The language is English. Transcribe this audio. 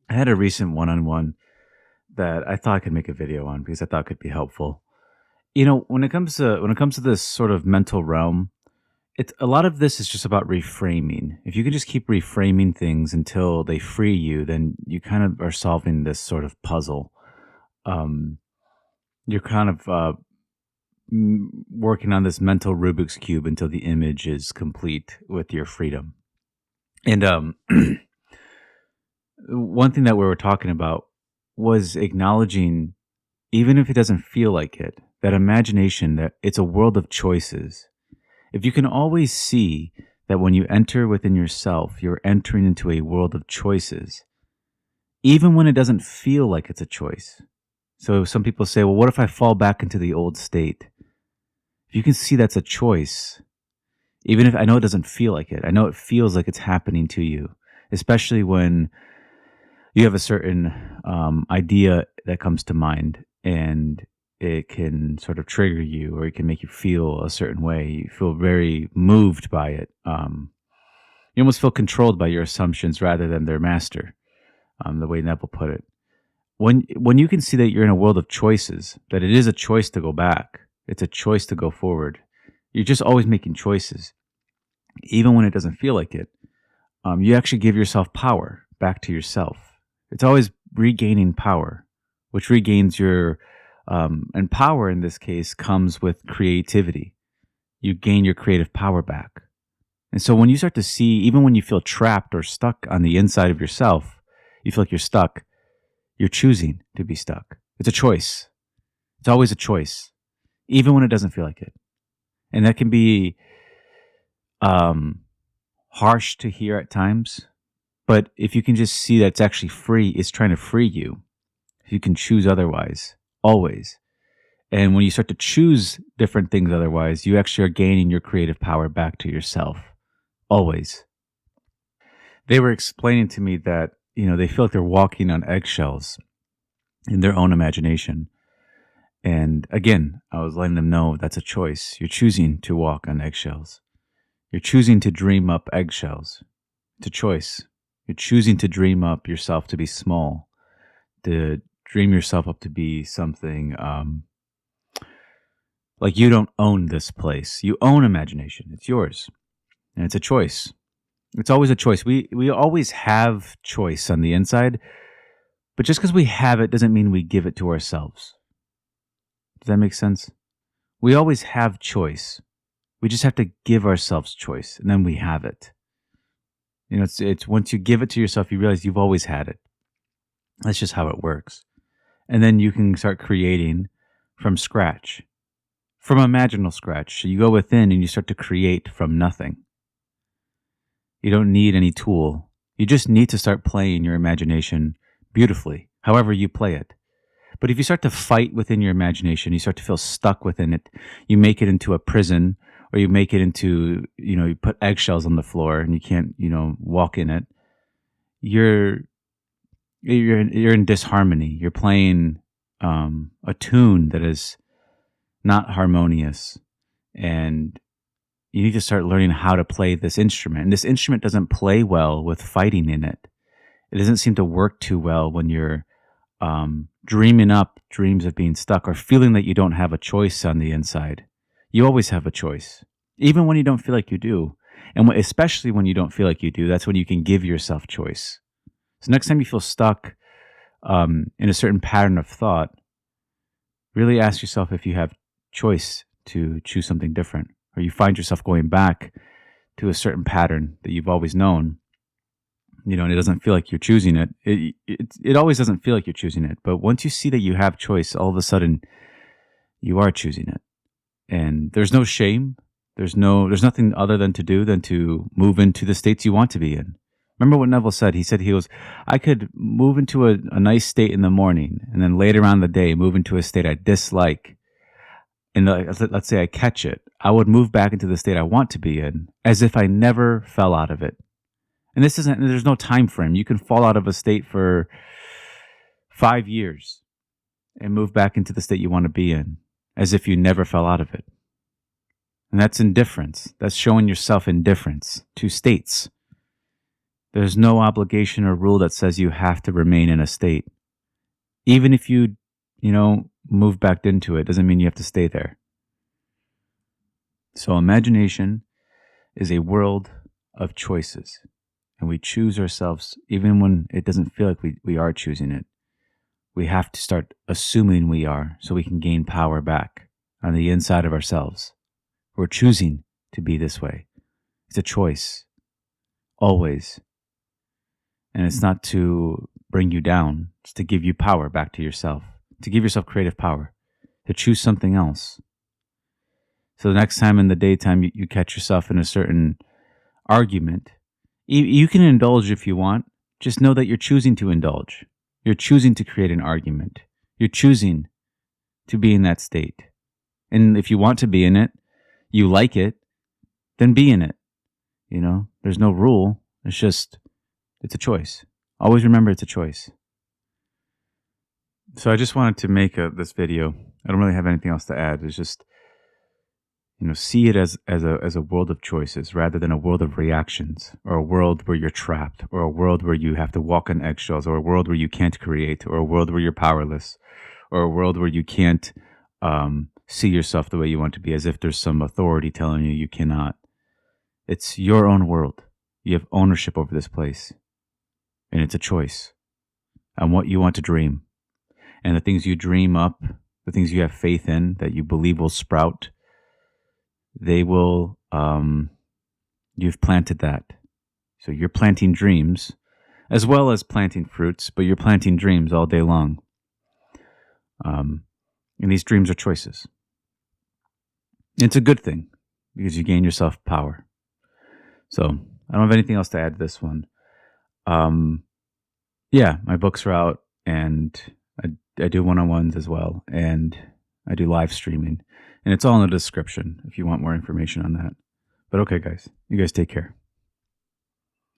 I had a recent one-on-one that I thought I could make a video on because I thought it could be helpful. When it comes to this sort of mental realm, it's a lot of this is just about reframing. If you can just keep reframing things until they free you, then you kind of are solving this sort of puzzle. Um, you're kind of working on this mental Rubik's cube until the image is complete with your freedom. And one thing that we were talking about was acknowledging, even if it doesn't feel like it, that imagination, that it's a world of choices. If you can always see that when you enter within yourself, you're entering into a world of choices, even when it doesn't feel like it's a choice. So some people say, well, what if I fall back into the old state? If you can see that's a choice, even if I know it doesn't feel like it, I know it feels like it's happening to you, especially when you have a certain idea that comes to mind and it can sort of trigger you or it can make you feel a certain way. You feel very moved by it. You almost feel controlled by your assumptions rather than their master, the way Neville put it. When you can see that you're in a world of choices, that it is a choice to go back, it's a choice to go forward. You're just always making choices, even when it doesn't feel like it. You actually give yourself power back to yourself. It's always regaining power, which regains your, and power in this case comes with creativity. You gain your creative power back. And so when you start to see, even when you feel trapped or stuck on the inside of yourself, you feel like you're stuck, you're choosing to be stuck. It's a choice. It's always a choice, even when it doesn't feel like it. And that can be harsh to hear at times. But if you can just see that it's actually free, it's trying to free you. You can choose otherwise, always. And when you start to choose different things otherwise, you actually are gaining your creative power back to yourself, always. They were explaining to me that, they feel like they're walking on eggshells in their own imagination. And again, I was letting them know that's a choice. You're choosing to walk on eggshells. You're choosing to dream up eggshells. It's a choice. You're choosing to dream up yourself to be small, to dream yourself up to be something like you don't own this place. You own imagination. It's yours. And it's a choice. It's always a choice. We always have choice on the inside, but just because we have it doesn't mean we give it to ourselves. Does that make sense? We always have choice. We just have to give ourselves choice, and then we have it. It's once you give it to yourself, you realize you've always had it. That's just how it works. And then you can start creating from scratch, from imaginal scratch. So you go within and you start to create from nothing. You don't need any tool. You just need to start playing your imagination beautifully, however you play it. But if you start to fight within your imagination, you start to feel stuck within it, you make it into a prison, or you make it into, you put eggshells on the floor and you can't, walk in it. You're in disharmony. You're playing a tune that is not harmonious, and you need to start learning how to play this instrument. And this instrument doesn't play well with fighting in it. It doesn't seem to work too well when you're dreaming up dreams of being stuck or feeling that you don't have a choice on the inside. You always have a choice, even when you don't feel like you do. And especially when you don't feel like you do, that's when you can give yourself choice. So next time you feel stuck in a certain pattern of thought, really ask yourself if you have choice to choose something different, or you find yourself going back to a certain pattern that you've always known, and it doesn't feel like you're choosing it. It always doesn't feel like you're choosing it. But once you see that you have choice, all of a sudden you are choosing it. And there's no shame. There's nothing other than to move into the states you want to be in. Remember what Neville said? He said, I could move into a nice state in the morning and then later on in the day move into a state I dislike. And let's say I catch it. I would move back into the state I want to be in as if I never fell out of it. And there's no time frame. You can fall out of a state for 5 years and move back into the state you want to be in as if you never fell out of it. And that's indifference. That's showing yourself indifference to states. There's no obligation or rule that says you have to remain in a state. Even if you move back into it, doesn't mean you have to stay there. So imagination is a world of choices. And we choose ourselves even when it doesn't feel like we are choosing it. We have to start assuming we are so we can gain power back on the inside of ourselves. We're choosing to be this way. It's a choice. Always. And it's not to bring you down. It's to give you power back to yourself. To give yourself creative power. To choose something else. So the next time in the daytime you catch yourself in a certain argument, you can indulge if you want. Just know that you're choosing to indulge. You're choosing to create an argument. You're choosing to be in that state. And if you want to be in it, you like it, then be in it. There's no rule. It's a choice. Always remember it's a choice. So I just wanted to make this video. I don't really have anything else to add. It's just, see it as a world of choices rather than a world of reactions, or a world where you're trapped, or a world where you have to walk on eggshells, or a world where you can't create, or a world where you're powerless, or a world where you can't see yourself the way you want to be, as if there's some authority telling you cannot. It's your own world. You have ownership over this place. And it's a choice on what you want to dream. And the things you dream up, the things you have faith in, that you believe will sprout, they will, you've planted that. So you're planting dreams, as well as planting fruits, but you're planting dreams all day long. And these dreams are choices. It's a good thing, because you gain yourself power. So I don't have anything else to add to this one. My books are out, and I do one-on-ones as well, and I do live streaming, and it's all in the description if you want more information on that. But okay, guys, you guys take care.